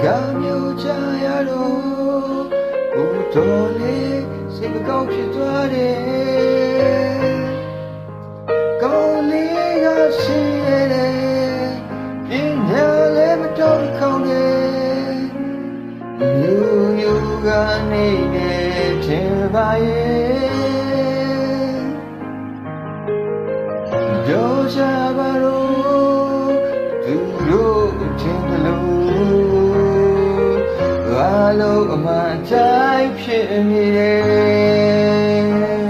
မျိုးချရတော့ကိုတော်လေးစိတ်မကောင်းဖြစ်သွားတယ်ကောင်းလေးကရှိရတယ်ပညာလည်းမတော်ခေါင်းတယ်ယူကနေနေချင်ပါရဲ့ကြောချပါတော့သူတို့ချင်တယ်လို့အားလုံးအမှန်တိုင်းဖြစ်နေတယ်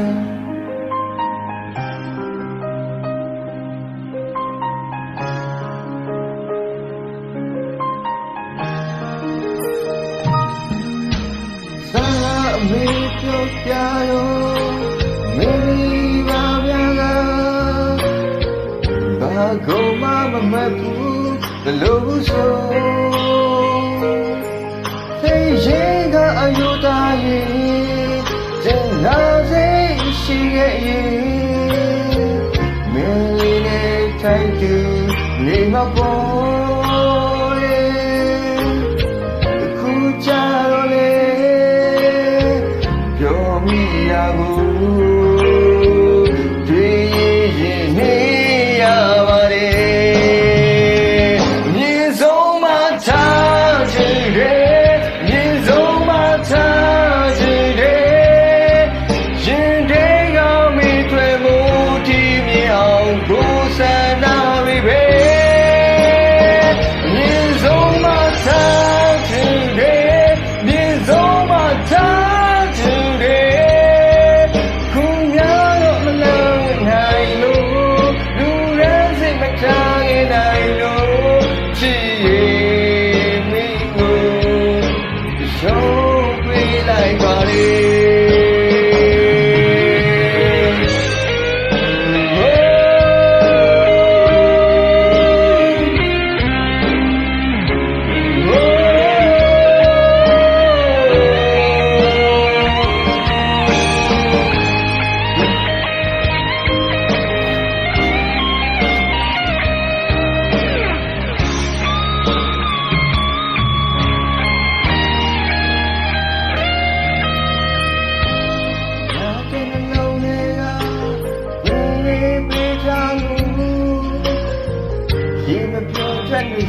စာအမေပြောပြရောမေရီပါဗျာဘာကုန်မမတ်ဘူးဘလို့ဆိုရင်ကအယုဒယေကျင်လာစေရှိခဲ့ရင်မင်းလေးနဲ့ထိုက်တူနေမပေါ်ရဲ့အခုကြတော့လေပြောမိရဘူးတွေ့ရင်နေရပါတယ်မြင်ဆုံးမှထားချင်တယ်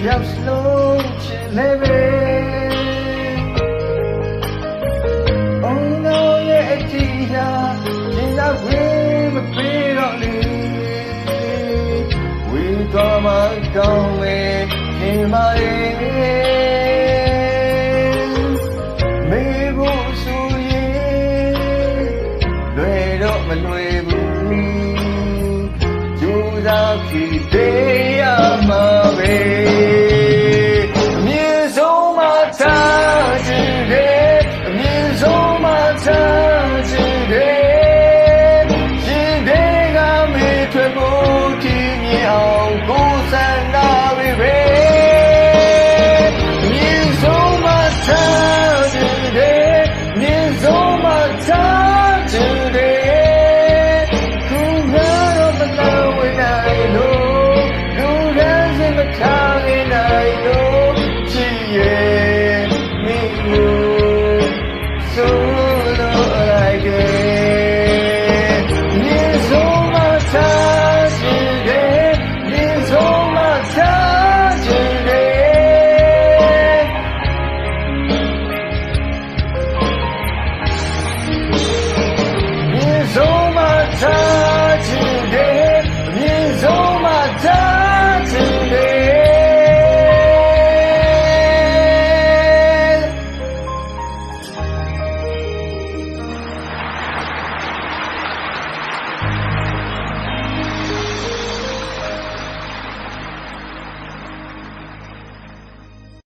ရောက်ဆုံးချင်လေပဲအုံလုံးရဲ့အတီးဟာဒီလောက်ဝေးမပြေတော့လေဝေးတော့မှကောင်းမယ်ခင်ပါရဲ့မေဖို့ဆိုရင်လွယ်တော့မလွယ်ဘူးကြိုးစားဖြစ်တယ်